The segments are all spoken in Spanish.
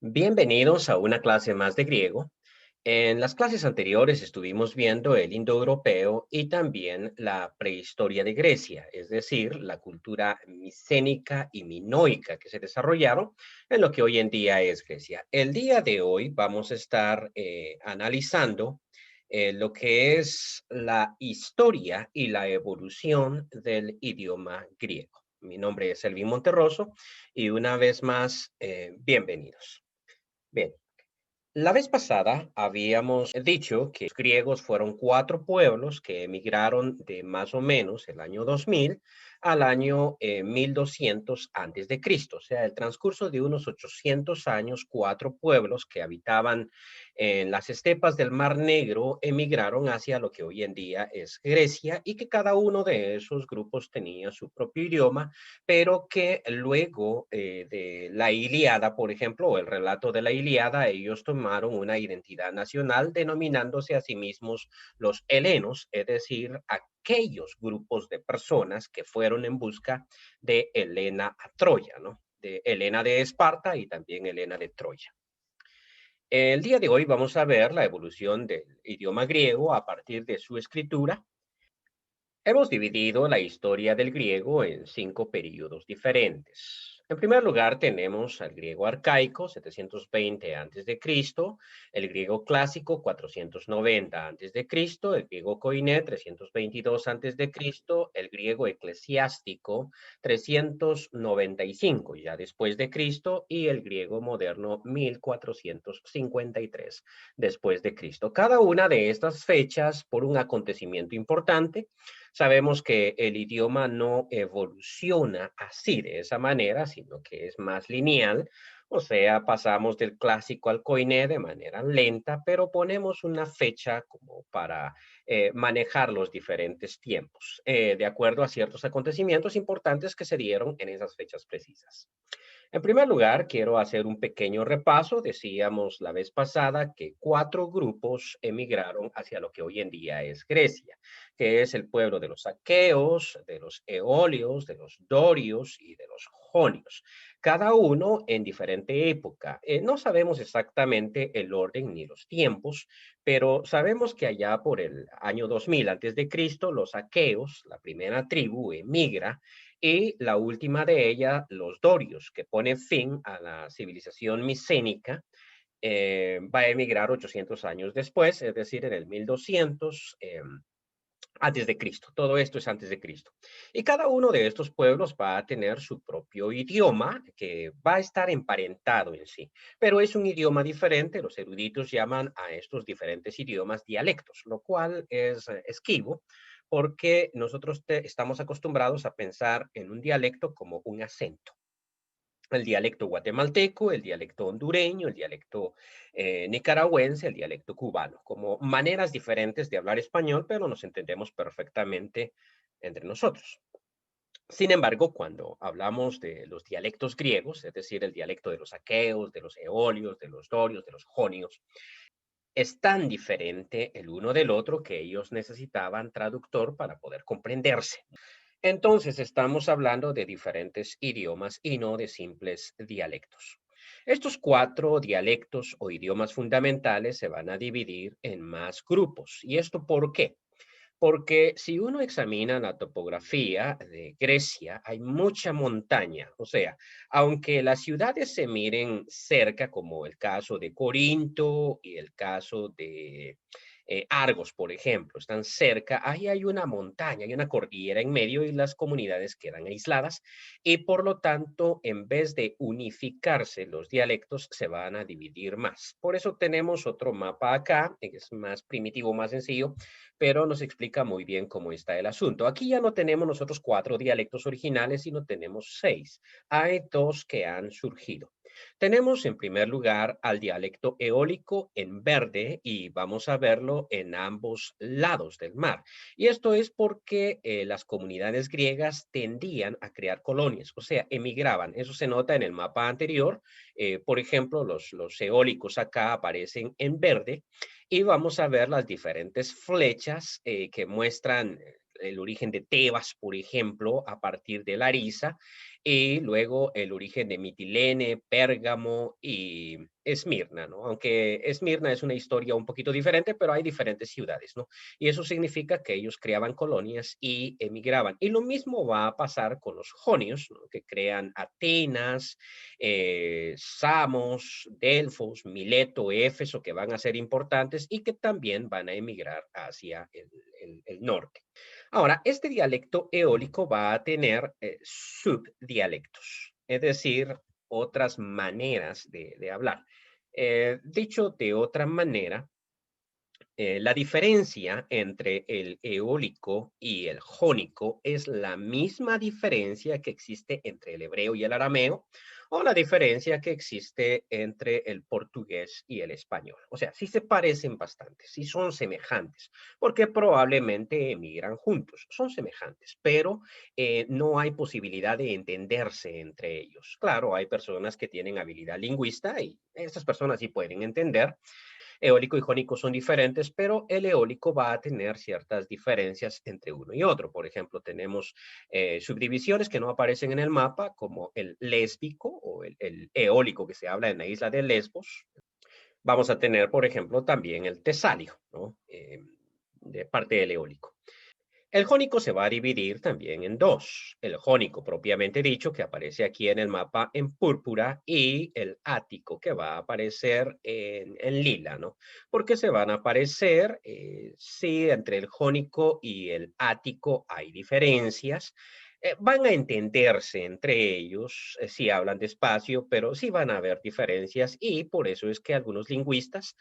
Bienvenidos a una clase más de griego. En las clases anteriores estuvimos viendo el indoeuropeo y también la prehistoria de Grecia, es decir, la cultura micénica y minoica que se desarrollaron en lo que hoy en día es Grecia. El día de hoy vamos a estar analizando lo que es la historia y la evolución del idioma griego. Mi nombre es Elvin Monterroso y una vez más, bienvenidos. Bien, la vez pasada habíamos dicho que los griegos fueron cuatro pueblos que emigraron de más o menos el año 2000 al año 1200 antes de Cristo. O sea, el transcurso de unos 800 años, cuatro pueblos que habitaban en las estepas del Mar Negro emigraron hacia lo que hoy en día es Grecia y que cada uno de esos grupos tenía su propio idioma, pero que luego de la Ilíada, por ejemplo, o el relato de la Ilíada, ellos tomaron una identidad nacional denominándose a sí mismos los helenos, es decir, aquellos grupos de personas que fueron en busca de Helena a Troya, ¿no? De Helena de Esparta y también Helena de Troya. El día de hoy vamos a ver la evolución del idioma griego a partir de su escritura. Hemos dividido la historia del griego en cinco periodos diferentes. En primer lugar, tenemos al griego arcaico, 720 a.C., el griego clásico, 490 a.C., el griego koiné, 322 a.C., el griego eclesiástico, 395 ya después de Cristo, y el griego moderno, 1453 después de Cristo. Cada una de estas fechas por un acontecimiento importante. Sabemos que el idioma no evoluciona así, de esa manera, sino que es más lineal. O sea, pasamos del clásico al koiné de manera lenta, pero ponemos una fecha como para manejar los diferentes tiempos, de acuerdo a ciertos acontecimientos importantes que se dieron en esas fechas precisas. En primer lugar, quiero hacer un pequeño repaso. Decíamos la vez pasada que cuatro grupos emigraron hacia lo que hoy en día es Grecia, que es el pueblo de los aqueos, de los eolios, de los dorios y de los jonios, cada uno en diferente época. No sabemos exactamente el orden ni los tiempos, pero sabemos que allá por el año 2000 antes de Cristo, los aqueos, la primera tribu, emigra y la última de ellas, los dorios, que pone fin a la civilización micénica, va a emigrar 800 años después, es decir, en el 1200 antes de Cristo. Todo esto es antes de Cristo. Y cada uno de estos pueblos va a tener su propio idioma que va a estar emparentado en sí, pero es un idioma diferente. Los eruditos llaman a estos diferentes idiomas dialectos, lo cual es esquivo porque nosotros estamos acostumbrados a pensar en un dialecto como un acento. El dialecto guatemalteco, el dialecto hondureño, el dialecto nicaragüense, el dialecto cubano, como maneras diferentes de hablar español, pero nos entendemos perfectamente entre nosotros. Sin embargo, cuando hablamos de los dialectos griegos, es decir, el dialecto de los aqueos, de los eolios, de los dorios, de los jonios, es tan diferente el uno del otro que ellos necesitaban traductor para poder comprenderse. Entonces, estamos hablando de diferentes idiomas y no de simples dialectos. Estos cuatro dialectos o idiomas fundamentales se van a dividir en más grupos. ¿Y esto por qué? Porque si uno examina la topografía de Grecia, hay mucha montaña. O sea, aunque las ciudades se miren cerca, como el caso de Corinto y el caso de Argos, por ejemplo, están cerca, ahí hay una montaña, hay una cordillera en medio y las comunidades quedan aisladas y por lo tanto, en vez de unificarse los dialectos, se van a dividir más. Por eso tenemos otro mapa acá, que es más primitivo, más sencillo, pero nos explica muy bien cómo está el asunto. Aquí ya no tenemos nosotros cuatro dialectos originales, sino tenemos seis. Hay dos que han surgido. Tenemos en primer lugar al dialecto eólico en verde y vamos a verlo en ambos lados del mar. Y esto es porque las comunidades griegas tendían a crear colonias, o sea, emigraban. Eso se nota en el mapa anterior. Por ejemplo, los eólicos acá aparecen en verde y vamos a ver las diferentes flechas que muestran el origen de Tebas, por ejemplo, a partir de Larisa, y luego el origen de Mitilene, Pérgamo y Esmirna, ¿no? Aunque Esmirna es una historia un poquito diferente, pero hay diferentes ciudades, ¿no? Y eso significa que ellos creaban colonias y emigraban. Y lo mismo va a pasar con los jonios, ¿no? Que crean Atenas, Samos, Delfos, Mileto, Éfeso, que van a ser importantes y que también van a emigrar hacia el norte. Ahora, este dialecto eólico va a tener subdialectos, es decir, otras maneras de hablar. Dicho de otra manera, la diferencia entre el eólico y el jónico es la misma diferencia que existe entre el hebreo y el arameo, o la diferencia que existe entre el portugués y el español. O sea, sí se parecen bastante, sí son semejantes, porque probablemente emigran juntos, son semejantes, pero no hay posibilidad de entenderse entre ellos. Claro, hay personas que tienen habilidad lingüista y estas personas sí pueden entender. Eólico y jónico son diferentes, pero el eólico va a tener ciertas diferencias entre uno y otro. Por ejemplo, tenemos subdivisiones que no aparecen en el mapa, como el lésbico o el eólico que se habla en la isla de Lesbos. Vamos a tener, por ejemplo, también el tesalio, ¿no? De parte del eólico. El jónico se va a dividir también en dos. El jónico propiamente dicho, que aparece aquí en el mapa en púrpura, y el ático, que va a aparecer en lila, ¿no? Porque se van a aparecer, sí, entre el jónico y el ático hay diferencias. Van a entenderse entre ellos si hablan despacio, pero sí van a haber diferencias y por eso es que algunos lingüistas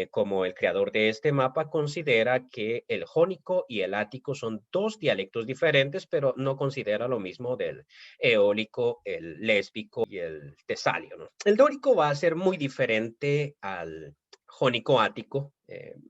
como el creador de este mapa, considera que el jónico y el ático son dos dialectos diferentes, pero no considera lo mismo del eólico, el lésbico y el tesalio, ¿no? El dórico va a ser muy diferente al jónico ático.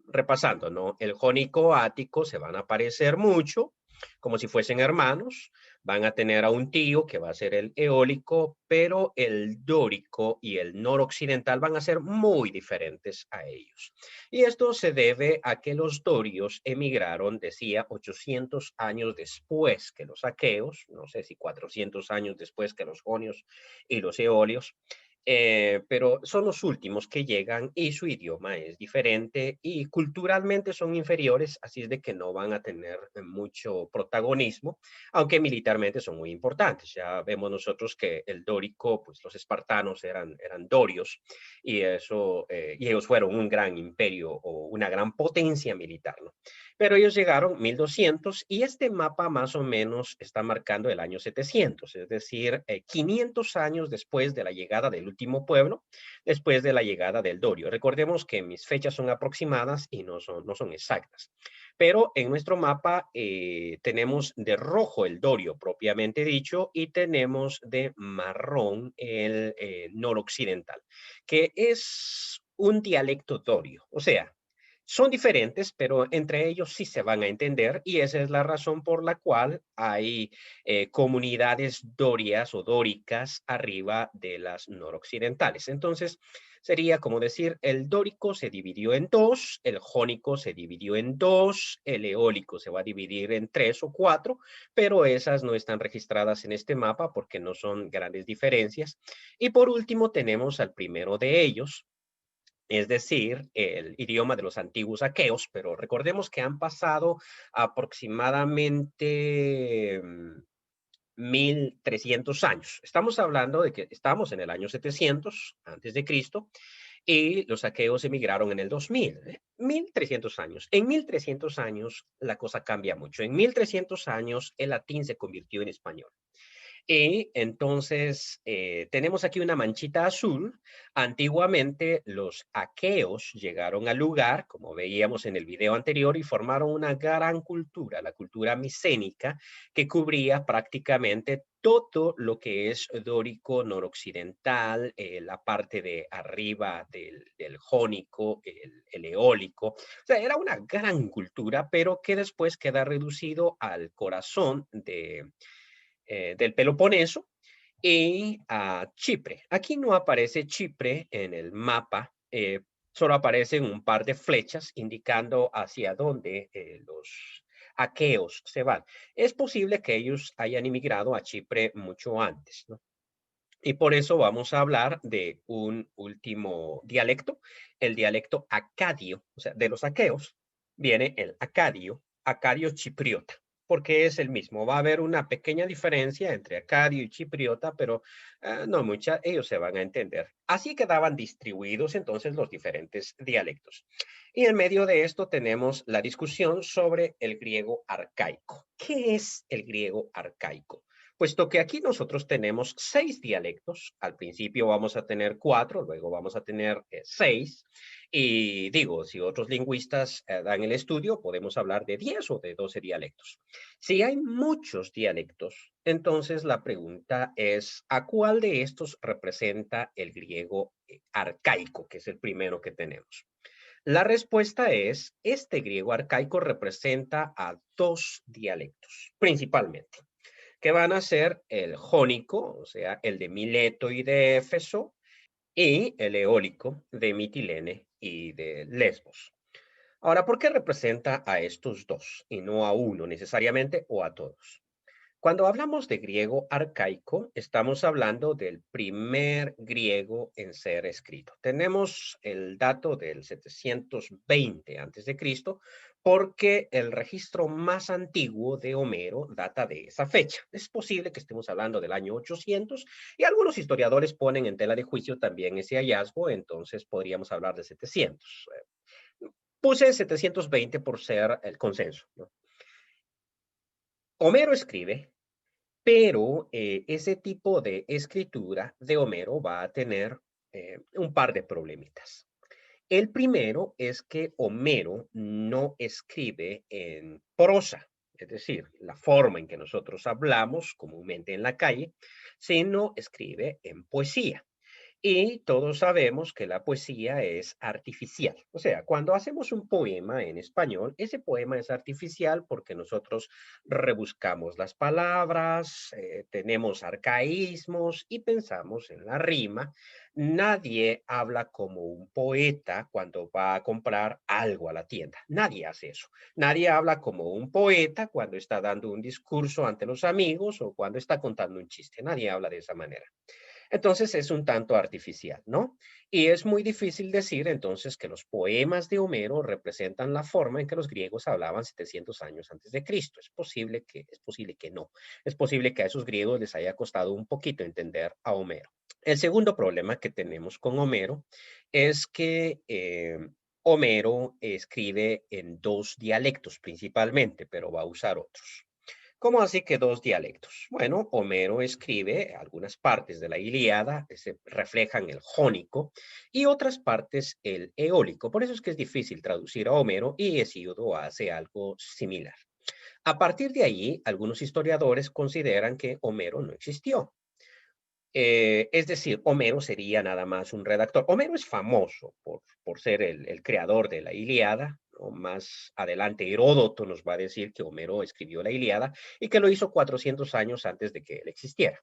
Repasando, ¿no? El jónico ático se van a parecer mucho, como si fuesen hermanos, van a tener a un tío que va a ser el eólico, pero el dórico y el noroccidental van a ser muy diferentes a ellos. Y esto se debe a que los dorios emigraron, decía, 800 años después que los aqueos, no sé si 400 años después que los jonios y los eolios, pero son los últimos que llegan y su idioma es diferente y culturalmente son inferiores, así es de que no van a tener mucho protagonismo, aunque militarmente son muy importantes. Ya vemos nosotros que el dórico, pues los espartanos eran dorios y, eso, y ellos fueron un gran imperio o una gran potencia militar, ¿no? Pero ellos llegaron 1200 y este mapa más o menos está marcando el año 700, es decir, 500 años después de la llegada del último pueblo, después de la llegada del Dorio. Recordemos que mis fechas son aproximadas y no son exactas. Pero en nuestro mapa tenemos de rojo el Dorio propiamente dicho y tenemos de marrón el noroccidental, que es un dialecto dorio. O sea, son diferentes, pero entre ellos sí se van a entender y esa es la razón por la cual hay comunidades dorias o dóricas arriba de las noroccidentales. Entonces, sería como decir, el dórico se dividió en dos, el jónico se dividió en dos, el eólico se va a dividir en tres o cuatro, pero esas no están registradas en este mapa porque no son grandes diferencias. Y por último, tenemos al primero de ellos, es decir, el idioma de los antiguos aqueos, pero recordemos que han pasado aproximadamente 1300 años. Estamos hablando de que estamos en el año 700 antes de Cristo y los aqueos emigraron en el 2000, 1300 años. En 1300 años la cosa cambia mucho. En 1300 años el latín se convirtió en español. Y entonces tenemos aquí una manchita azul. Antiguamente los aqueos llegaron al lugar, como veíamos en el video anterior, y formaron una gran cultura, la cultura micénica, que cubría prácticamente todo lo que es dórico noroccidental, la parte de arriba del jónico, el eólico. O sea, era una gran cultura, pero que después queda reducido al corazón del Peloponeso y a Chipre. Aquí no aparece Chipre en el mapa, solo aparecen un par de flechas indicando hacia dónde los aqueos se van. Es posible que ellos hayan emigrado a Chipre mucho antes, ¿no? Y por eso vamos a hablar de un último dialecto, el dialecto acadio, o sea, de los aqueos, viene el acadio, acadio chipriota, porque es el mismo. Va a haber una pequeña diferencia entre acadio y chipriota, pero no mucha, ellos se van a entender. Así quedaban distribuidos entonces los diferentes dialectos. Y en medio de esto tenemos la discusión sobre el griego arcaico. ¿Qué es el griego arcaico? Puesto que aquí nosotros tenemos 6 dialectos, al principio vamos a tener 4, luego vamos a tener 6, y digo, si otros lingüistas dan el estudio, podemos hablar de 10 o de 12 dialectos. Si hay muchos dialectos, entonces la pregunta es, ¿a cuál de estos representa el griego arcaico, que es el primero que tenemos? La respuesta es, este griego arcaico representa a 2 dialectos, principalmente, que van a ser el jónico, o sea, el de Mileto y de Éfeso, y el eólico de Mitilene y de Lesbos. Ahora, ¿por qué representa a estos dos y no a uno necesariamente o a todos? Cuando hablamos de griego arcaico, estamos hablando del primer griego en ser escrito. Tenemos el dato del 720 a.C., porque el registro más antiguo de Homero data de esa fecha. Es posible que estemos hablando del año 800 y algunos historiadores ponen en tela de juicio también ese hallazgo, entonces podríamos hablar de 700. Puse 720 por ser el consenso, ¿no? Homero escribe, pero ese tipo de escritura de Homero va a tener un par de problemitas. El primero es que Homero no escribe en prosa, es decir, la forma en que nosotros hablamos comúnmente en la calle, sino escribe en poesía. Y todos sabemos que la poesía es artificial. O sea, cuando hacemos un poema en español, ese poema es artificial porque nosotros rebuscamos las palabras, tenemos arcaísmos y pensamos en la rima. Nadie habla como un poeta cuando va a comprar algo a la tienda. Nadie hace eso. Nadie habla como un poeta cuando está dando un discurso ante los amigos o cuando está contando un chiste. Nadie habla de esa manera. Entonces es un tanto artificial, ¿no? Y es muy difícil decir entonces que los poemas de Homero representan la forma en que los griegos hablaban 700 años antes de Cristo. Es posible que no. Es posible que a esos griegos les haya costado un poquito entender a Homero. El segundo problema que tenemos con Homero es que Homero escribe en 2 dialectos principalmente, pero va a usar otros. ¿Cómo así que 2 dialectos? Bueno, Homero escribe algunas partes de la Ilíada que se reflejan el jónico y otras partes el eólico. Por eso es que es difícil traducir a Homero y Hesíodo hace algo similar. A partir de allí, algunos historiadores consideran que Homero no existió. Es decir, Homero sería nada más un redactor. Homero es famoso por ser el creador de la Ilíada, ¿no? Más adelante Heródoto nos va a decir que Homero escribió la Ilíada y que lo hizo 400 años antes de que él existiera.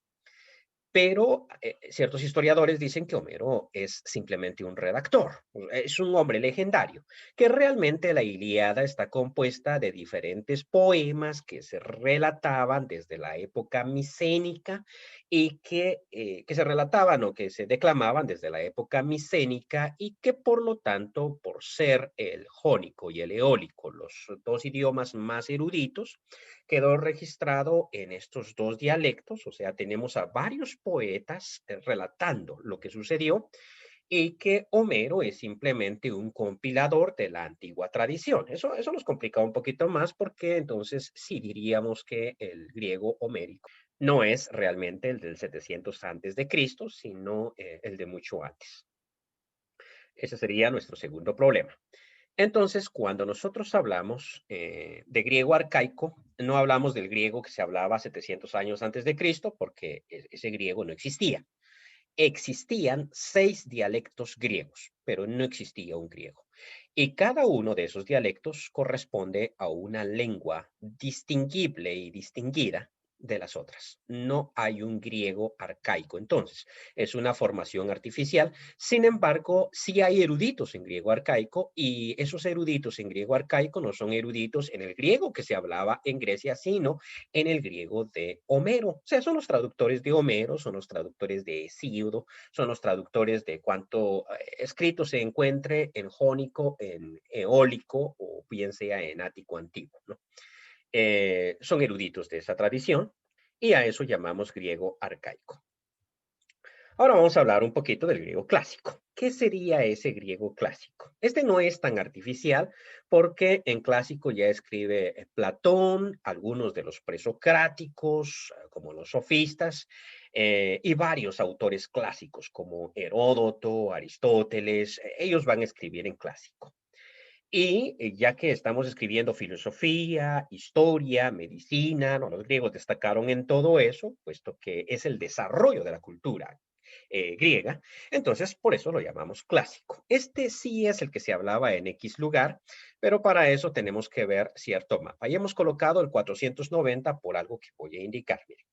Pero ciertos historiadores dicen que Homero es simplemente un redactor, es un hombre legendario, que realmente la Ilíada está compuesta de diferentes poemas que se relataban desde la época micénica y que se relataban o que se declamaban desde la época micénica y que por lo tanto, por ser el jónico y el eólico, los 2 idiomas más eruditos, quedó registrado en estos 2 dialectos, o sea, tenemos a varios poetas relatando lo que sucedió y que Homero es simplemente un compilador de la antigua tradición. Eso nos complica un poquito más porque entonces sí diríamos que el griego homérico no es realmente el del 700 antes de Cristo, sino el de mucho antes. Ese sería nuestro segundo problema. Entonces, cuando nosotros hablamos de griego arcaico, no hablamos del griego que se hablaba 700 años antes de Cristo, porque ese griego no existía. Existían 6 dialectos griegos, pero no existía un griego. Y cada uno de esos dialectos corresponde a una lengua distinguible y distinguida de las otras. No hay un griego arcaico. Entonces, es una formación artificial. Sin embargo, sí hay eruditos en griego arcaico y esos eruditos en griego arcaico no son eruditos en el griego que se hablaba en Grecia, sino en el griego de Homero. O sea, son los traductores de Homero, son los traductores de Hesíodo, son los traductores de cuanto escrito se encuentre en jónico, en eólico o bien sea en ático antiguo, ¿no? Son eruditos de esa tradición y a eso llamamos griego arcaico. Ahora vamos a hablar un poquito del griego clásico. ¿Qué sería ese griego clásico? Este no es tan artificial porque en clásico ya escribe Platón, algunos de los presocráticos, como los sofistas, y varios autores clásicos como Heródoto, Aristóteles, ellos van a escribir en clásico. Y ya que estamos escribiendo filosofía, historia, medicina, ¿no? Los griegos destacaron en todo eso, puesto que es el desarrollo de la cultura griega, entonces por eso lo llamamos clásico. Este sí es el que se hablaba en X lugar, pero para eso tenemos que ver cierto mapa. Y hemos colocado el 490 por algo que voy a indicar. Miren.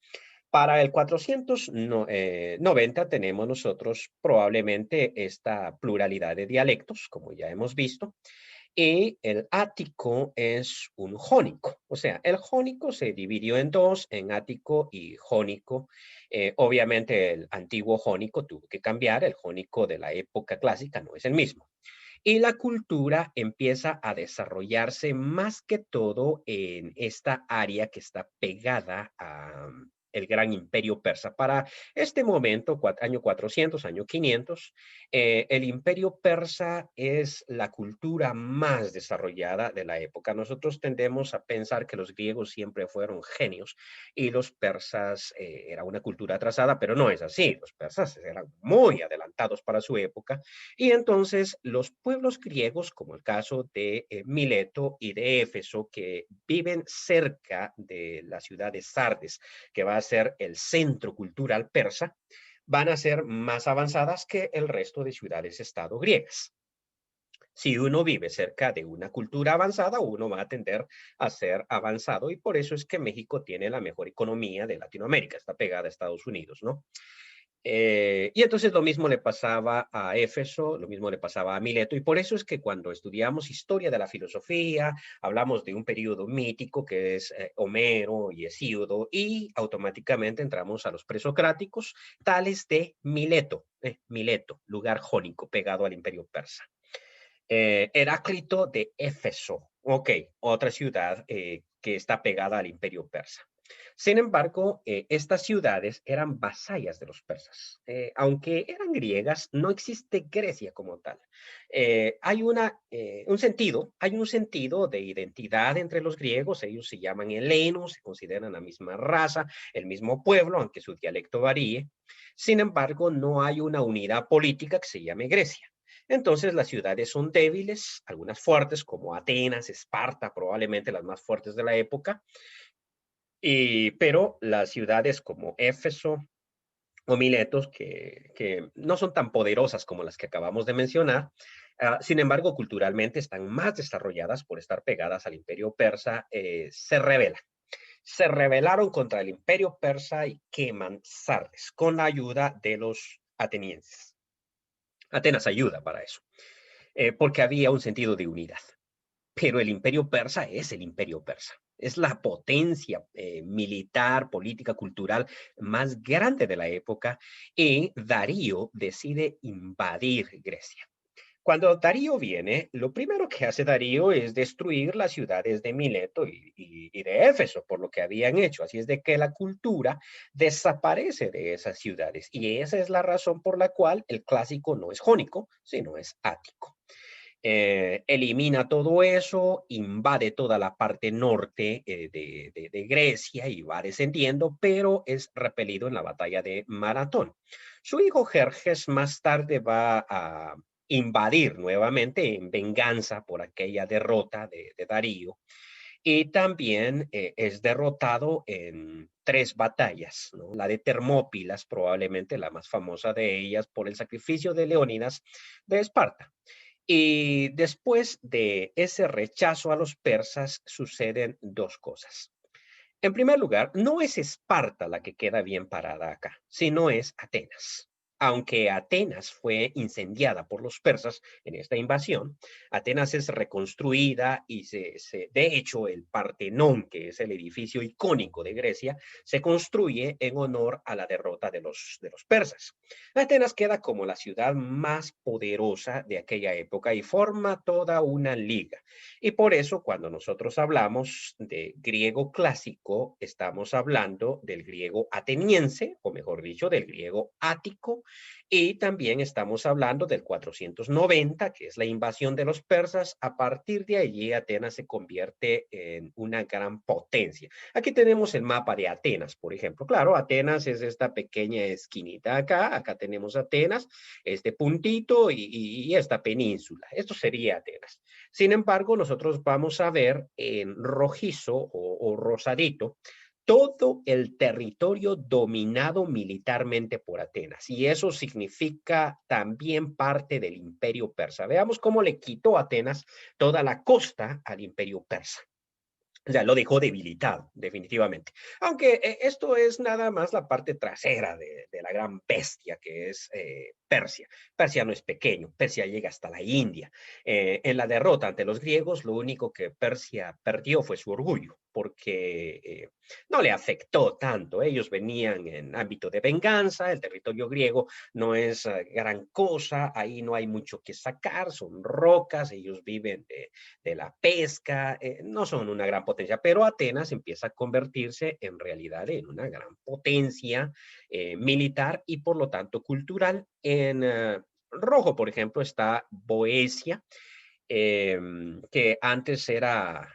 Para el 490 tenemos nosotros probablemente esta pluralidad de dialectos, como ya hemos visto, y el ático es un jónico. O sea, el jónico se dividió en dos, en ático y jónico. Obviamente el antiguo jónico tuvo que cambiar, el jónico de la época clásica no es el mismo. Y la cultura empieza a desarrollarse más que todo en esta área que está pegada a el gran imperio persa. Para este momento, año 400, año 500, el imperio persa es la cultura más desarrollada de la época. Nosotros tendemos a pensar que los griegos siempre fueron genios y los persas era una cultura atrasada, pero no es así. Los persas eran muy adelantados para su época y entonces los pueblos griegos, como el caso de Mileto y de Éfeso, que viven cerca de la ciudad de Sardes, que va a ser el centro cultural persa, van a ser más avanzadas que el resto de ciudades-estado griegas. Si uno vive cerca de una cultura avanzada, uno va a tender a ser avanzado y por eso es que México tiene la mejor economía de Latinoamérica, está pegada a Estados Unidos, ¿no? Y entonces lo mismo le pasaba a Éfeso, lo mismo le pasaba a Mileto, y por eso es que cuando estudiamos historia de la filosofía, hablamos de un periodo mítico que es Homero y Hesíodo, y automáticamente entramos a los presocráticos, tales de Mileto, Mileto, lugar jónico pegado al imperio persa. Heráclito de Éfeso, ok, otra ciudad que está pegada al imperio persa. Sin embargo, estas ciudades eran vasallas de los persas. Aunque eran griegas, no existe Grecia como tal. Hay un sentido de identidad entre los griegos. Ellos se llaman helenos, se consideran la misma raza, el mismo pueblo, aunque su dialecto varíe. Sin embargo, no hay una unidad política que se llame Grecia. Entonces las ciudades son débiles, algunas fuertes como Atenas, Esparta, probablemente las más fuertes de la época, pero las ciudades como Éfeso o Miletos, que no son tan poderosas como las que acabamos de mencionar, sin embargo, culturalmente están más desarrolladas por estar pegadas al imperio persa, se rebelan. Se rebelaron contra el imperio persa y queman Sardes con la ayuda de los atenienses. Atenas ayuda para eso, porque había un sentido de unidad. Pero el imperio persa es el imperio persa. Es la potencia militar, política, cultural más grande de la época y Darío decide invadir Grecia. Cuando Darío viene, lo primero que hace Darío es destruir las ciudades de Mileto y de Éfeso, por lo que habían hecho. Así es de que la cultura desaparece de esas ciudades. Y esa es la razón por la cual el clásico no es jónico, sino es ático. Elimina todo eso, invade toda la parte norte de Grecia y va descendiendo, pero es repelido en la batalla de Maratón. Su hijo Jerjes más tarde va a invadir nuevamente en venganza por aquella derrota de Darío y también es derrotado en tres batallas, ¿no? La de Termópilas, probablemente la más famosa de ellas por el sacrificio de Leónidas de Esparta. Y después de ese rechazo a los persas suceden dos cosas. En primer lugar, no es Esparta la que queda bien parada acá, sino es Atenas. Aunque Atenas fue incendiada por los persas en esta invasión, Atenas es reconstruida y de hecho el Partenón, que es el edificio icónico de Grecia, se construye en honor a la derrota de los persas. Atenas queda como la ciudad más poderosa de aquella época y forma toda una liga. Y por eso cuando nosotros hablamos de griego clásico, estamos hablando del griego ateniense, o mejor dicho, del griego ático, y también estamos hablando del 490, que es la invasión de los persas. A partir de allí, Atenas se convierte en una gran potencia. Aquí tenemos el mapa de Atenas, por ejemplo. Claro, Atenas es esta pequeña esquinita acá. Acá tenemos Atenas, este puntito y esta península. Esto sería Atenas. Sin embargo, nosotros vamos a ver en rojizo o rosadito todo el territorio dominado militarmente por Atenas. Y eso significa también parte del imperio persa. Veamos cómo le quitó Atenas toda la costa al imperio persa. O sea, lo dejó debilitado, definitivamente. Aunque esto es nada más la parte trasera de la gran bestia que es Persia. Persia no es pequeño, Persia llega hasta la India. En la derrota ante los griegos, lo único que Persia perdió fue su orgullo, porque no le afectó tanto. Ellos venían en ámbito de venganza, el territorio griego no es gran cosa, ahí no hay mucho que sacar, son rocas, ellos viven de la pesca, no son una gran potencia, pero Atenas empieza a convertirse en realidad en una gran potencia militar y por lo tanto cultural. En rojo, por ejemplo, está Boecia, que antes era,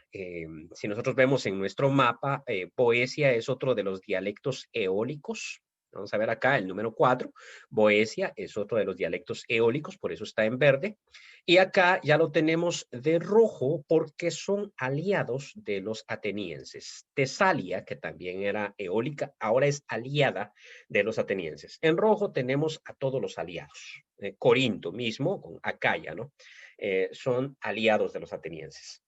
si nosotros vemos en nuestro mapa, Boecia es otro de los dialectos eólicos. Vamos a ver acá el número 4. Boecia es otro de los dialectos eólicos, por eso está en verde. Y acá ya lo tenemos de rojo porque son aliados de los atenienses. Tesalia, que también era eólica, ahora es aliada de los atenienses. En rojo tenemos a todos los aliados. Corinto mismo, con Acaya, ¿no? Son aliados de los atenienses.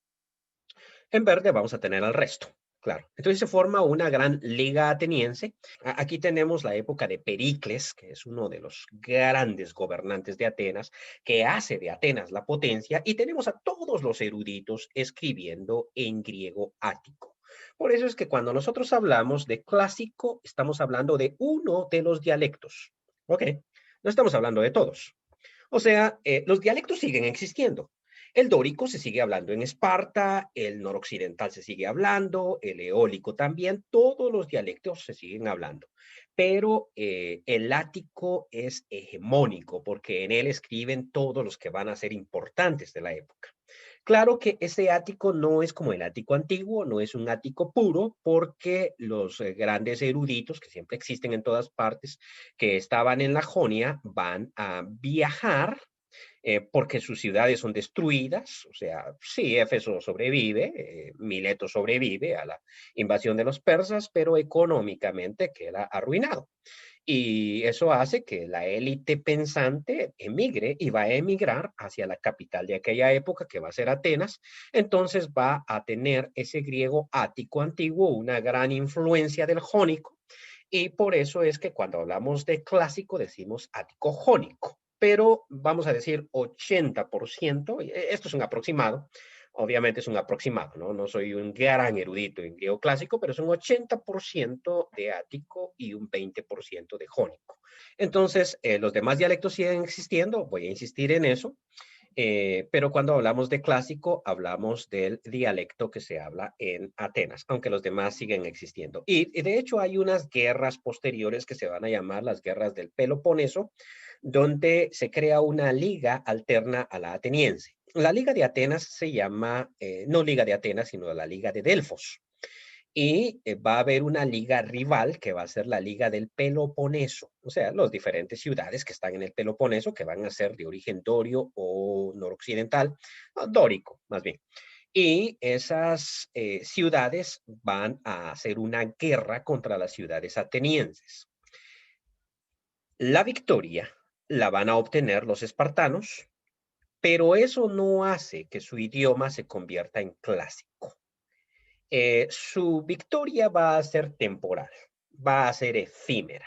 En verde vamos a tener al resto. Claro. Entonces se forma una gran liga ateniense. Aquí tenemos la época de Pericles, que es uno de los grandes gobernantes de Atenas, que hace de Atenas la potencia, y tenemos a todos los eruditos escribiendo en griego ático. Por eso es que cuando nosotros hablamos de clásico, estamos hablando de uno de los dialectos. ¿Ok? No estamos hablando de todos. O sea, los dialectos siguen existiendo. El dórico se sigue hablando en Esparta, el noroccidental se sigue hablando, el eólico también, todos los dialectos se siguen hablando. Pero el ático es hegemónico porque en él escriben todos los que van a ser importantes de la época. Claro que ese ático no es como el ático antiguo, no es un ático puro, porque los grandes eruditos que siempre existen en todas partes, que estaban en la Jonia, van a viajar porque sus ciudades son destruidas. O sea, sí, Éfeso sobrevive, Mileto sobrevive a la invasión de los persas, pero económicamente queda arruinado. Y eso hace que la élite pensante emigre y va a emigrar hacia la capital de aquella época, que va a ser Atenas. Entonces va a tener ese griego ático antiguo una gran influencia del jónico. Y por eso es que cuando hablamos de clásico decimos ático jónico. Pero vamos a decir 80%, esto es un aproximado, obviamente es un aproximado, ¿no? No soy un gran erudito en griego clásico, pero es un 80% de ático y un 20% de jónico. Entonces, los demás dialectos siguen existiendo, voy a insistir en eso, pero cuando hablamos de clásico, hablamos del dialecto que se habla en Atenas, aunque los demás siguen existiendo. Y de hecho hay unas guerras posteriores que se van a llamar las guerras del Peloponeso, donde se crea una liga alterna a la ateniense. La Liga de Atenas se llama, no Liga de Atenas, sino la Liga de Delfos. Y va a haber una liga rival que va a ser la Liga del Peloponeso, o sea, las diferentes ciudades que están en el Peloponeso, que van a ser de origen dorio o noroccidental, dórico más bien. Y esas ciudades van a hacer una guerra contra las ciudades atenienses. La victoria la van a obtener los espartanos, pero eso no hace que su idioma se convierta en clásico. Su victoria va a ser temporal, va a ser efímera.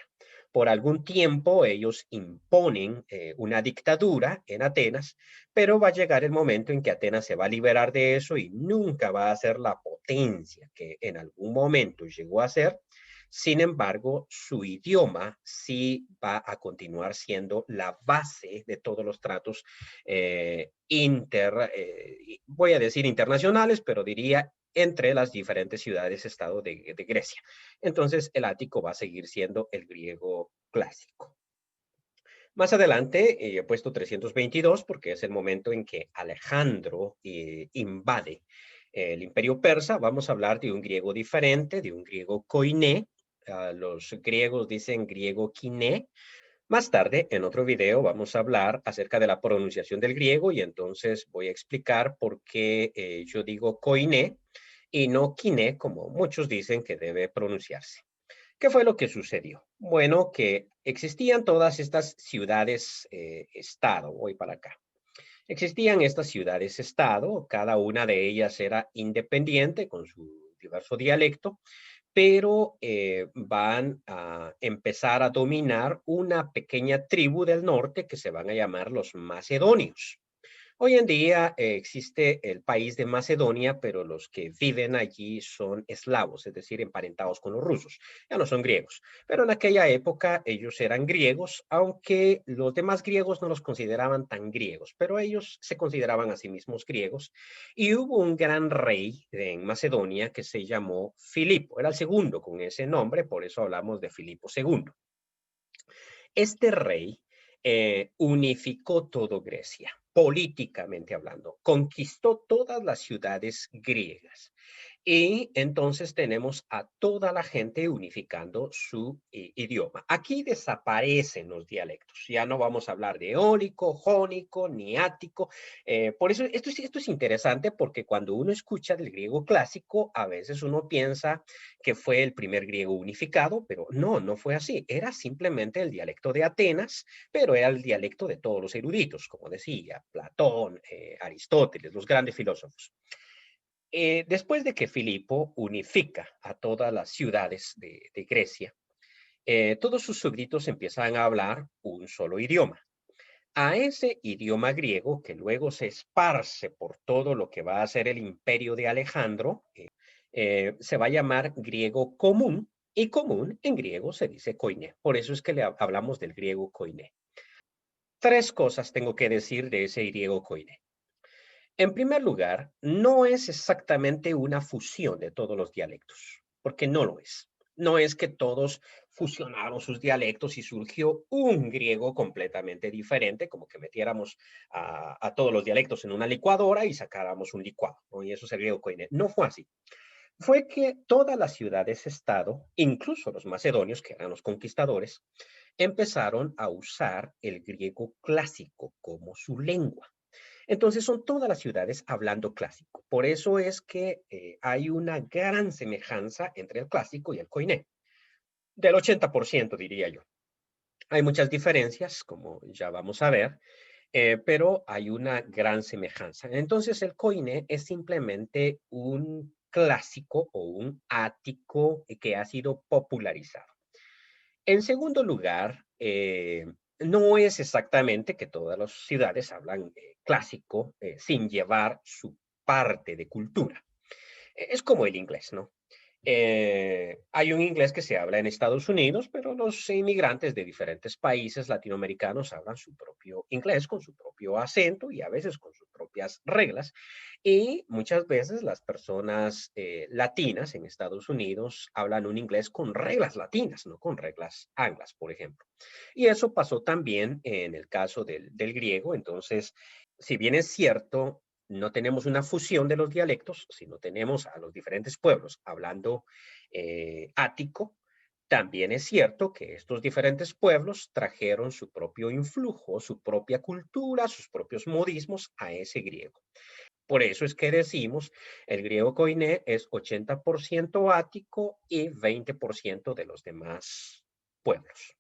Por algún tiempo ellos imponen una dictadura en Atenas, pero va a llegar el momento en que Atenas se va a liberar de eso y nunca va a ser la potencia que en algún momento llegó a ser. Sin embargo, su idioma sí va a continuar siendo la base de todos los tratos voy a decir internacionales, pero diría entre las diferentes ciudades-estado de Grecia. Entonces, el ático va a seguir siendo el griego clásico. Más adelante he puesto 322 porque es el momento en que Alejandro invade el imperio persa. Vamos a hablar de un griego diferente, de un griego koiné. Los griegos dicen griego kiné. Más tarde, en otro video, vamos a hablar acerca de la pronunciación del griego y entonces voy a explicar por qué yo digo koiné y no kiné, como muchos dicen que debe pronunciarse. ¿Qué fue lo que sucedió? Bueno, que existían todas estas ciudades-estado, voy para acá. Existían estas ciudades-estado, cada una de ellas era independiente con su diverso dialecto, pero van a empezar a dominar una pequeña tribu del norte que se van a llamar los macedonios. Hoy en día existe el país de Macedonia, pero los que viven allí son eslavos, es decir, emparentados con los rusos. Ya no son griegos. Pero en aquella época ellos eran griegos, aunque los demás griegos no los consideraban tan griegos, pero ellos se consideraban a sí mismos griegos. Y hubo un gran rey en Macedonia que se llamó Filipo. Era el segundo con ese nombre, por eso hablamos de Filipo II. Este rey unificó todo Grecia, políticamente hablando, conquistó todas las ciudades griegas. Y entonces tenemos a toda la gente unificando su idioma. Aquí desaparecen los dialectos. Ya no vamos a hablar de eólico, jónico, ni ático. Por eso esto es interesante porque cuando uno escucha del griego clásico, a veces uno piensa que fue el primer griego unificado, pero no, no fue así. Era simplemente el dialecto de Atenas, pero era el dialecto de todos los eruditos, como decía Platón, Aristóteles, los grandes filósofos. Después de que Filipo unifica a todas las ciudades de Grecia, todos sus súbditos empiezan a hablar un solo idioma. A ese idioma griego, que luego se esparce por todo lo que va a ser el imperio de Alejandro, se va a llamar griego común, y común en griego se dice koiné. Por eso es que hablamos del griego koiné. Tres cosas tengo que decir de ese griego koiné. En primer lugar, no es exactamente una fusión de todos los dialectos, porque no lo es. No es que todos fusionaron sus dialectos y surgió un griego completamente diferente, como que metiéramos a todos los dialectos en una licuadora y sacáramos un licuado, ¿no? Y eso es el griego koiné. No fue así. Fue que todas las ciudades-estado, incluso los macedonios, que eran los conquistadores, empezaron a usar el griego clásico como su lengua. Entonces son todas las ciudades hablando clásico. Por eso es que hay una gran semejanza entre el clásico y el koiné, del 80% diría yo. Hay muchas diferencias, como ya vamos a ver, pero hay una gran semejanza. Entonces el koiné es simplemente un clásico o un ático que ha sido popularizado. En segundo lugar, no es exactamente que todas las ciudades hablan clásico sin llevar su parte de cultura. Es como el inglés, ¿no? Hay un inglés que se habla en Estados Unidos, pero los inmigrantes de diferentes países latinoamericanos hablan su propio inglés con su propio acento y a veces con sus propias reglas. Y muchas veces las personas latinas en Estados Unidos hablan un inglés con reglas latinas, no con reglas anglas, por ejemplo. Y eso pasó también en el caso del griego. Entonces, si bien es cierto, no tenemos una fusión de los dialectos, sino tenemos a los diferentes pueblos hablando ático. También es cierto que estos diferentes pueblos trajeron su propio influjo, su propia cultura, sus propios modismos a ese griego. Por eso es que decimos el griego koiné es 80% ático y 20% de los demás pueblos.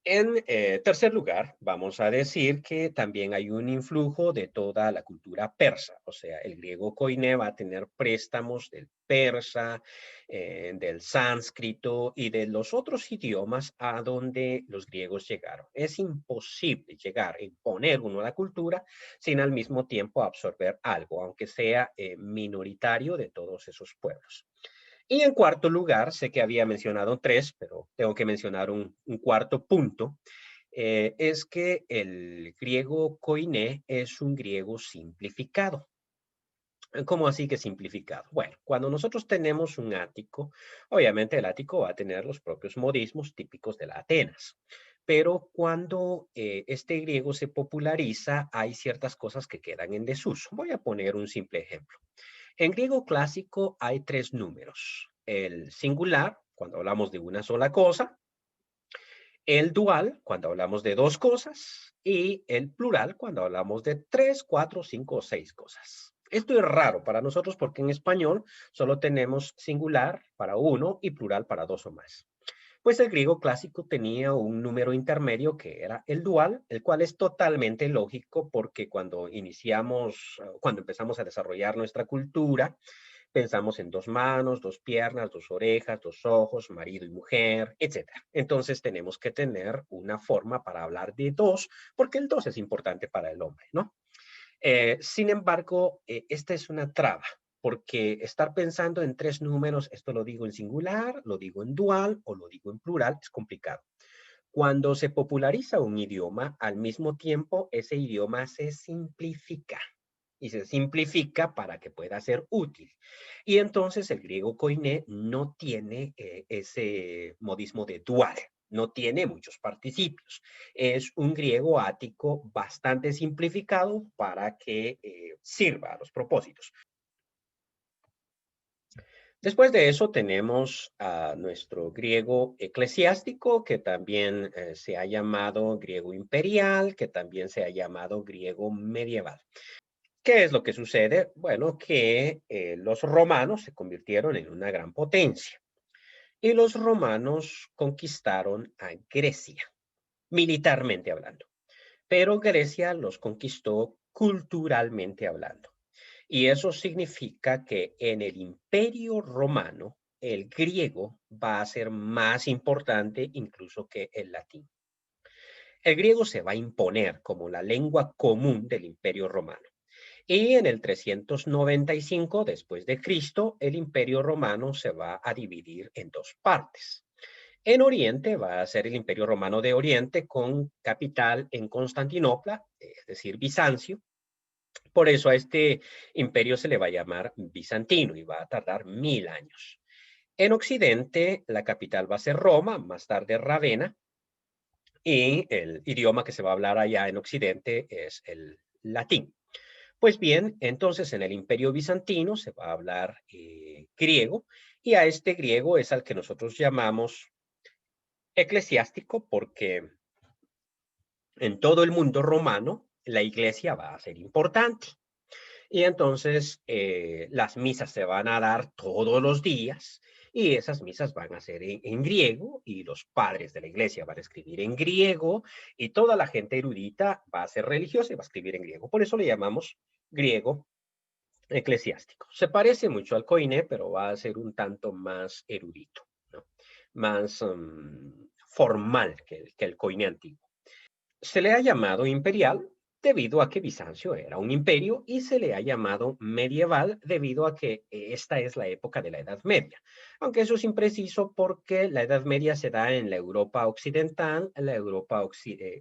En tercer lugar, vamos a decir que también hay un influjo de toda la cultura persa, o sea, el griego koiné va a tener préstamos del persa, del sánscrito y de los otros idiomas a donde los griegos llegaron. Es imposible llegar a imponer una nueva cultura sin al mismo tiempo absorber algo, aunque sea minoritario de todos esos pueblos. Y en cuarto lugar, sé que había mencionado tres, pero tengo que mencionar un cuarto punto, es que el griego koiné es un griego simplificado. ¿Cómo así que simplificado? Bueno, cuando nosotros tenemos un ático, obviamente el ático va a tener los propios modismos típicos de la Atenas. Pero cuando este griego se populariza, hay ciertas cosas que quedan en desuso. Voy a poner un simple ejemplo. En griego clásico hay tres números. El singular, cuando hablamos de una sola cosa, el dual, cuando hablamos de dos cosas, y el plural, cuando hablamos de tres, cuatro, cinco o seis cosas. Esto es raro para nosotros porque en español solo tenemos singular para uno y plural para dos o más. Pues el griego clásico tenía un número intermedio que era el dual, el cual es totalmente lógico porque cuando empezamos a desarrollar nuestra cultura, pensamos en dos manos, dos piernas, dos orejas, dos ojos, marido y mujer, etcétera. Entonces tenemos que tener una forma para hablar de dos, porque el dos es importante para el hombre, ¿no? Sin embargo, esta es una traba, porque estar pensando en tres números, esto lo digo en singular, lo digo en dual o lo digo en plural, es complicado. Cuando se populariza un idioma, al mismo tiempo ese idioma se simplifica y se simplifica para que pueda ser útil. Y entonces el griego koiné no tiene ese modismo de dual, no tiene muchos participios. Es un griego ático bastante simplificado para que sirva a los propósitos. Después de eso tenemos a nuestro griego eclesiástico, que también se ha llamado griego imperial, que también se ha llamado griego medieval. ¿Qué es lo que sucede? Bueno, que los romanos se convirtieron en una gran potencia y los romanos conquistaron a Grecia, militarmente hablando, pero Grecia los conquistó culturalmente hablando. Y eso significa que en el Imperio Romano el griego va a ser más importante incluso que el latín. El griego se va a imponer como la lengua común del Imperio Romano. Y en el 395 después de Cristo, el Imperio Romano se va a dividir en dos partes. En Oriente va a ser el Imperio Romano de Oriente con capital en Constantinopla, es decir, Bizancio. Por eso a este imperio se le va a llamar bizantino y va a tardar 1000 años. En Occidente, la capital va a ser Roma, más tarde Ravenna, y el idioma que se va a hablar allá en Occidente es el latín. Pues bien, entonces en el Imperio Bizantino se va a hablar griego y a este griego es al que nosotros llamamos eclesiástico porque en todo el mundo romano la iglesia va a ser importante. Y entonces las misas se van a dar todos los días y esas misas van a ser en griego y los padres de la iglesia van a escribir en griego y toda la gente erudita va a ser religiosa y va a escribir en griego. Por eso le llamamos griego eclesiástico. Se parece mucho al koiné, pero va a ser un tanto más erudito, ¿no? Más formal que el koiné antiguo. Se le ha llamado imperial debido a que Bizancio era un imperio y se le ha llamado medieval debido a que esta es la época de la Edad Media. Aunque eso es impreciso porque la Edad Media se da en la Europa occidental, la Europa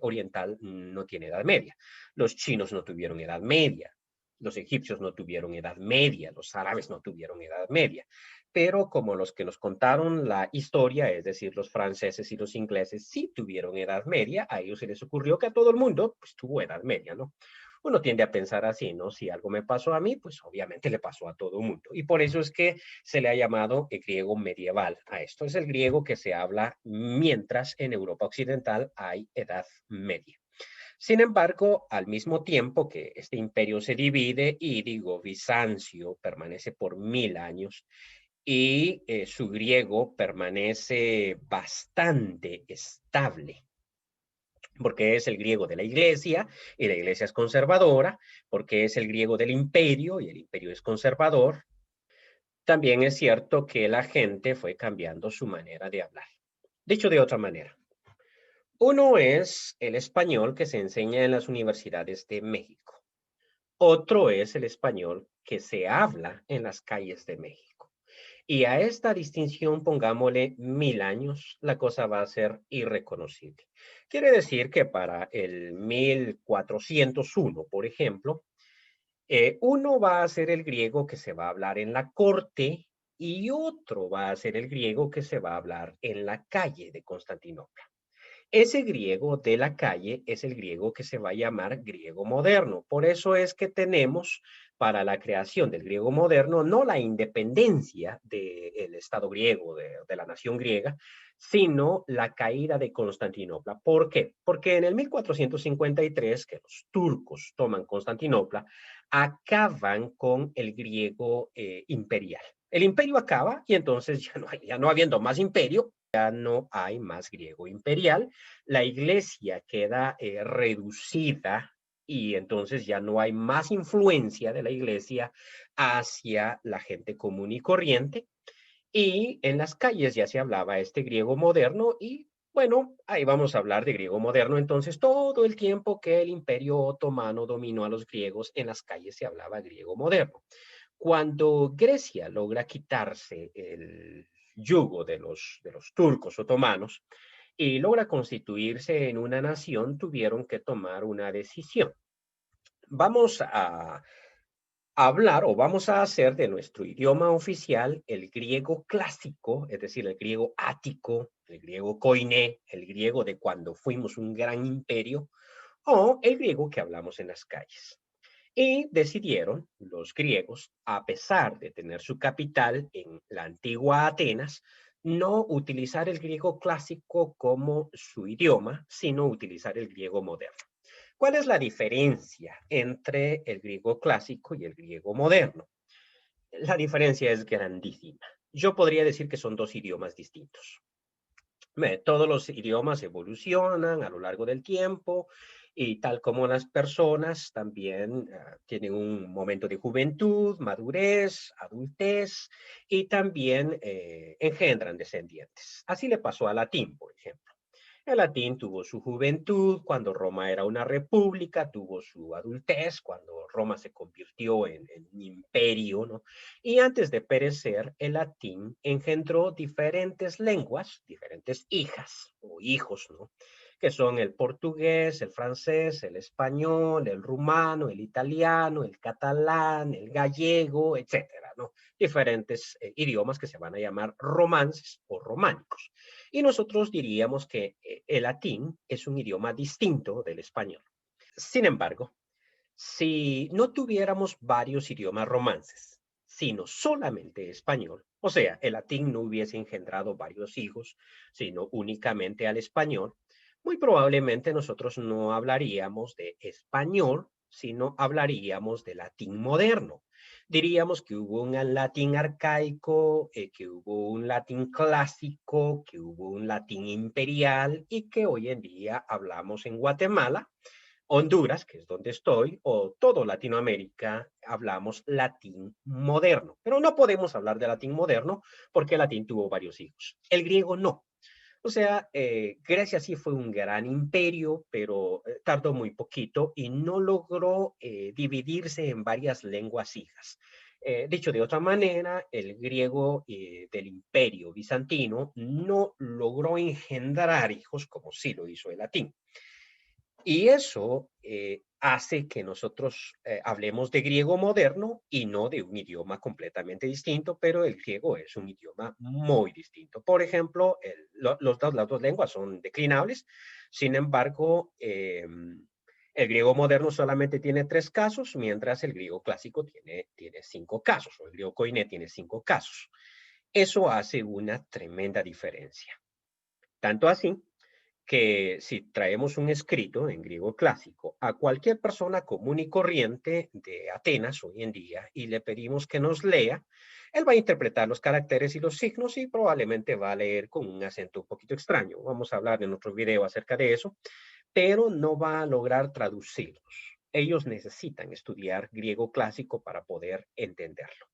oriental no tiene Edad Media. Los chinos no tuvieron Edad Media. Los egipcios no tuvieron Edad Media, los árabes no tuvieron Edad Media, pero como los que nos contaron la historia, es decir, los franceses y los ingleses, sí tuvieron Edad Media, a ellos se les ocurrió que a todo el mundo pues, tuvo Edad Media, ¿no? Uno tiende a pensar así, ¿no? Si algo me pasó a mí, pues obviamente le pasó a todo el mundo. Y por eso es que se le ha llamado el griego medieval a esto. Es el griego que se habla mientras en Europa Occidental hay Edad Media. Sin embargo, al mismo tiempo que este imperio se divide y digo, Bizancio permanece por 1000 años y su griego permanece bastante estable. porque es el griego de la iglesia y la iglesia es conservadora, porque es el griego del imperio y el imperio es conservador. También es cierto que la gente fue cambiando su manera de hablar. Dicho de otra manera, uno es el español que se enseña en las universidades de México. Otro es el español que se habla en las calles de México. Y a esta distinción pongámosle 1000 años, la cosa va a ser irreconocible. Quiere decir que para el 1401, por ejemplo, uno va a ser el griego que se va a hablar en la corte y otro va a ser el griego que se va a hablar en la calle de Constantinopla. Ese griego de la calle es el griego que se va a llamar griego moderno. Por eso es que tenemos para la creación del griego moderno no la independencia del Estado griego, de la nación griega, sino la caída de Constantinopla. ¿Por qué? Porque en el 1453, que los turcos toman Constantinopla, acaban con el griego imperial. El imperio acaba y entonces ya no habiendo más imperio, ya no hay más griego imperial, la iglesia queda reducida y entonces ya no hay más influencia de la iglesia hacia la gente común y corriente. Y en las calles ya se hablaba este griego moderno y bueno, ahí vamos a hablar de griego moderno. Entonces, todo el tiempo que el imperio otomano dominó a los griegos, en las calles se hablaba griego moderno. Cuando Grecia logra quitarse el yugo de los turcos otomanos y logra constituirse en una nación, tuvieron que tomar una decisión. Vamos a hablar o vamos a hacer de nuestro idioma oficial el griego clásico, es decir, el griego ático, el griego koiné, el griego de cuando fuimos un gran imperio, o el griego que hablamos en las calles. Y decidieron los griegos, a pesar de tener su capital en la antigua Atenas, no utilizar el griego clásico como su idioma, sino utilizar el griego moderno. ¿Cuál es la diferencia entre el griego clásico y el griego moderno? La diferencia es grandísima. Yo podría decir que son dos idiomas distintos. Todos los idiomas evolucionan a lo largo del tiempo y tal como las personas también tienen un momento de juventud, madurez, adultez y también engendran descendientes. Así le pasó al latín, por ejemplo. El latín tuvo su juventud cuando Roma era una república, tuvo su adultez cuando Roma se convirtió en un imperio, ¿no? Y antes de perecer, el latín engendró diferentes lenguas, diferentes hijas o hijos, ¿no? Que son el portugués, el francés, el español, el rumano, el italiano, el catalán, el gallego, etcétera, ¿no? Diferentes idiomas que se van a llamar romances o románicos. Y nosotros diríamos que el latín es un idioma distinto del español. Sin embargo, si no tuviéramos varios idiomas romances, sino solamente español, o sea, el latín no hubiese engendrado varios hijos, sino únicamente al español, muy probablemente nosotros no hablaríamos de español, sino hablaríamos de latín moderno. Diríamos que hubo un latín arcaico, que hubo un latín clásico, que hubo un latín imperial y que hoy en día hablamos en Guatemala, Honduras, que es donde estoy, o todo Latinoamérica, hablamos latín moderno. Pero no podemos hablar de latín moderno porque el latín tuvo varios hijos. El griego no. O sea, Grecia sí fue un gran imperio, pero tardó muy poquito y no logró dividirse en varias lenguas hijas. Dicho de otra manera, el griego del imperio bizantino no logró engendrar hijos como sí lo hizo el latín. Y eso hace que nosotros hablemos de griego moderno y no de un idioma completamente distinto, pero el griego es un idioma muy distinto. Por ejemplo, las dos lenguas son declinables, sin embargo, el griego moderno solamente tiene 3 casos, mientras el griego clásico tiene 5 casos, o el griego koiné tiene 5 casos. Eso hace una tremenda diferencia. Tanto así que si traemos un escrito en griego clásico a cualquier persona común y corriente de Atenas hoy en día y le pedimos que nos lea, él va a interpretar los caracteres y los signos y probablemente va a leer con un acento un poquito extraño. Vamos a hablar en otro video acerca de eso, pero no va a lograr traducirlos. Ellos necesitan estudiar griego clásico para poder entenderlo.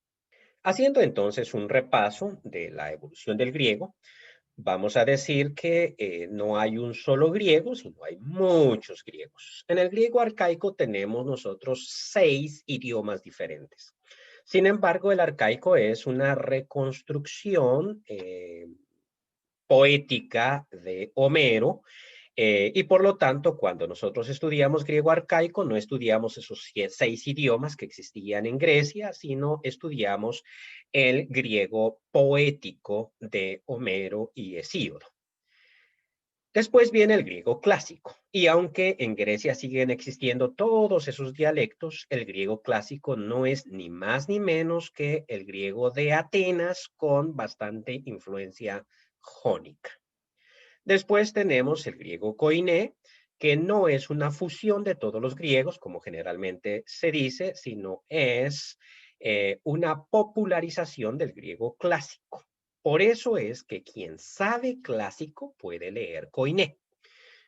Haciendo entonces un repaso de la evolución del griego, vamos a decir que no hay un solo griego, sino hay muchos griegos. En el griego arcaico tenemos nosotros 6 idiomas diferentes. Sin embargo, el arcaico es una reconstrucción poética de Homero, y por lo tanto, cuando nosotros estudiamos griego arcaico, no estudiamos esos 6 idiomas que existían en Grecia, sino estudiamos el griego poético de Homero y Hesíodo. Después viene el griego clásico, y aunque en Grecia siguen existiendo todos esos dialectos, el griego clásico no es ni más ni menos que el griego de Atenas con bastante influencia jónica. Después tenemos el griego koiné, que no es una fusión de todos los griegos, como generalmente se dice, sino es una popularización del griego clásico. Por eso es que quien sabe clásico puede leer koiné.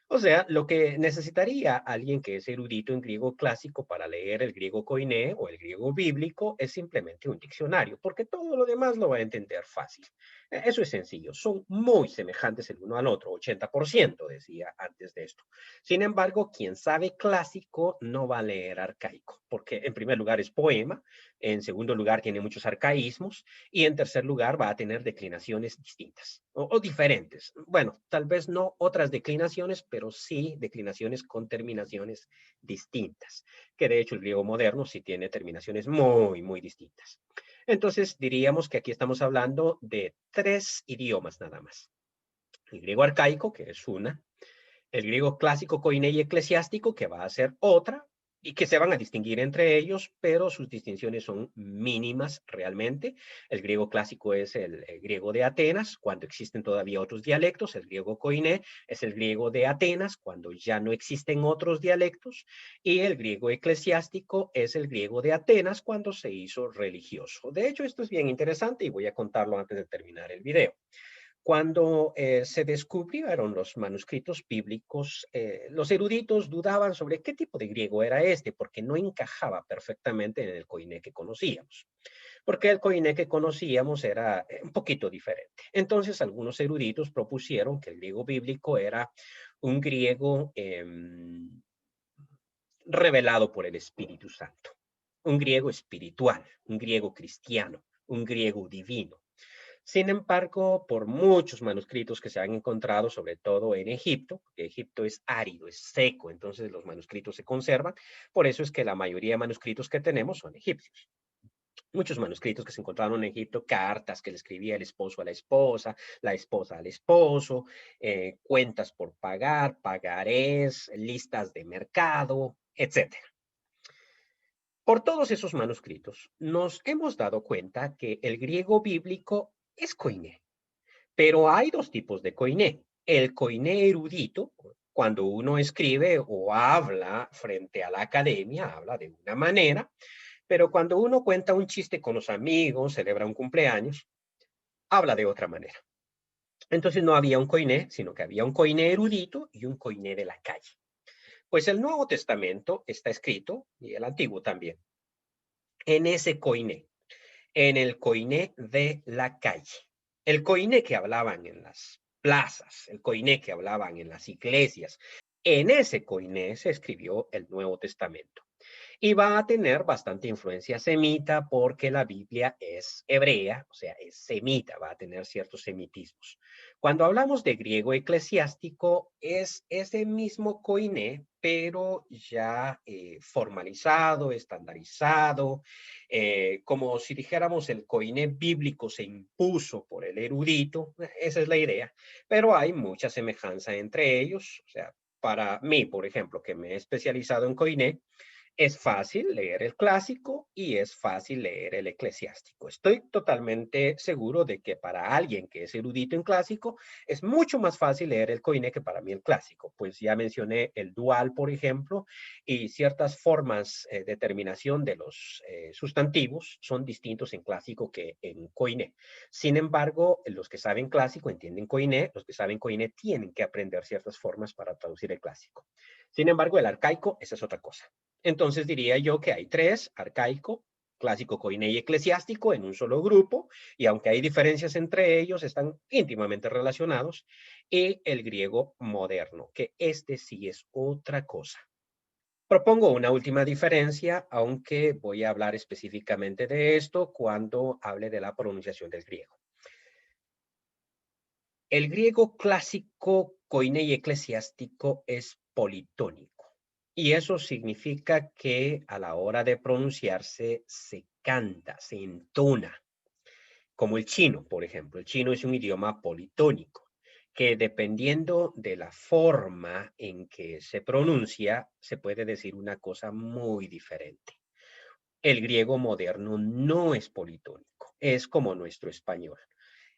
O sea, lo que necesitaría alguien que es erudito en griego clásico para leer el griego koiné o el griego bíblico es simplemente un diccionario, porque todo lo demás lo va a entender fácil. Eso es sencillo, son muy semejantes el uno al otro, 80% decía antes de esto. Sin embargo, quien sabe clásico no va a leer arcaico, porque en primer lugar es poema, en segundo lugar tiene muchos arcaísmos y en tercer lugar va a tener declinaciones distintas o diferentes. Bueno, tal vez no otras declinaciones, pero sí declinaciones con terminaciones distintas, que de hecho el griego moderno sí tiene terminaciones muy distintas. Entonces diríamos que aquí estamos hablando de 3 idiomas nada más. El griego arcaico, que es una, el griego clásico, koiné y eclesiástico, que va a ser otra, y que se van a distinguir entre ellos, pero sus distinciones son mínimas realmente. El griego clásico es el griego de Atenas, cuando existen todavía otros dialectos. El griego koiné es el griego de Atenas, cuando ya no existen otros dialectos. Y el griego eclesiástico es el griego de Atenas, cuando se hizo religioso. De hecho, esto es bien interesante y voy a contarlo antes de terminar el video. Cuando se descubrieron los manuscritos bíblicos, los eruditos dudaban sobre qué tipo de griego era este, porque no encajaba perfectamente en el koiné que conocíamos. Porque el koiné que conocíamos era un poquito diferente. Entonces, algunos eruditos propusieron que el griego bíblico era un griego revelado por el Espíritu Santo, un griego espiritual, un griego cristiano, un griego divino. Sin embargo, por muchos manuscritos que se han encontrado, sobre todo en Egipto, porque Egipto es árido, es seco, entonces los manuscritos se conservan, por eso es que la mayoría de manuscritos que tenemos son egipcios. Muchos manuscritos que se encontraron en Egipto, cartas que le escribía el esposo a la esposa al esposo, cuentas por pagar, pagarés, listas de mercado, etcétera. Por todos esos manuscritos, nos hemos dado cuenta que el griego bíblico es koiné. Pero hay 2 tipos de koiné. El koiné erudito, cuando uno escribe o habla frente a la academia, habla de una manera, pero cuando uno cuenta un chiste con los amigos, celebra un cumpleaños, habla de otra manera. Entonces no había un koiné, sino que había un koiné erudito y un koiné de la calle. Pues el Nuevo Testamento está escrito, y el Antiguo también, en ese koiné, en el koiné de la calle. El koiné que hablaban en las plazas, el koiné que hablaban en las iglesias, en ese koiné se escribió el Nuevo Testamento. Y va a tener bastante influencia semita porque la Biblia es hebrea, o sea, es semita, va a tener ciertos semitismos. Cuando hablamos de griego eclesiástico, es ese mismo koiné, pero ya formalizado, estandarizado, como si dijéramos el koiné bíblico se impuso por el erudito, esa es la idea, pero hay mucha semejanza entre ellos, o sea, para mí, por ejemplo, que me he especializado en koiné, Es fácil leer el clásico y es fácil leer el eclesiástico. Estoy totalmente seguro de que para alguien que es erudito en clásico es mucho más fácil leer el Koiné que para mí el clásico, pues ya mencioné el dual, por ejemplo, y ciertas formas de terminación de los sustantivos son distintos en clásico que en Koiné. Sin embargo, los que saben clásico entienden Koiné, los que saben Koiné tienen que aprender ciertas formas para traducir el clásico. Sin embargo, el arcaico, esa es otra cosa. Entonces diría yo que hay tres: arcaico, clásico, koiné y eclesiástico en un solo grupo, y aunque hay diferencias entre ellos, están íntimamente relacionados, y el griego moderno, que este sí es otra cosa. Propongo una última diferencia, aunque voy a hablar específicamente de esto cuando hable de la pronunciación del griego. El griego clásico, koiné y eclesiástico es politónico. Y eso significa que a la hora de pronunciarse se canta, se entona, como el chino, por ejemplo. El chino es un idioma politónico, que dependiendo de la forma en que se pronuncia, se puede decir una cosa muy diferente. El griego moderno no es politónico, es como nuestro español.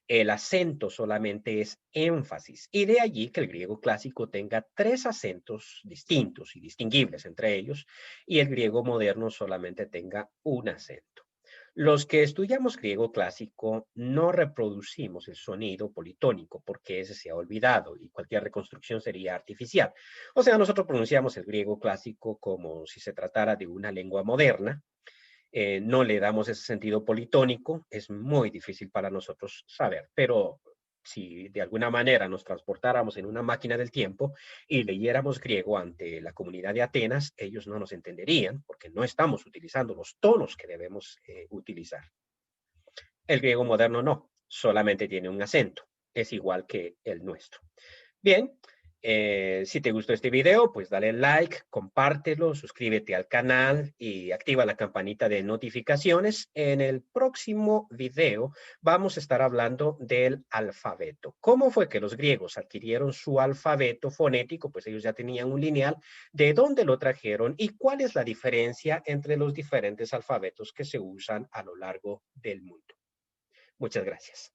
El acento solamente es énfasis, y de allí que el griego clásico tenga tres acentos distintos y distinguibles entre ellos, y el griego moderno solamente tenga un acento. Los que estudiamos griego clásico no reproducimos el sonido politónico porque ese se ha olvidado y cualquier reconstrucción sería artificial. O sea, nosotros pronunciamos el griego clásico como si se tratara de una lengua moderna, no le damos ese sentido politónico, es muy difícil para nosotros saber, pero si de alguna manera nos transportáramos en una máquina del tiempo y leyéramos griego ante la comunidad de Atenas, ellos no nos entenderían porque no estamos utilizando los tonos que debemos utilizar. El griego moderno no, solamente tiene un acento, es igual que el nuestro. Bien, si te gustó este video, pues dale like, compártelo, suscríbete al canal y activa la campanita de notificaciones. En el próximo video vamos a estar hablando del alfabeto. ¿Cómo fue que los griegos adquirieron su alfabeto fonético? Pues ellos ya tenían un lineal. ¿De dónde lo trajeron? ¿Y cuál es la diferencia entre los diferentes alfabetos que se usan a lo largo del mundo? Muchas gracias.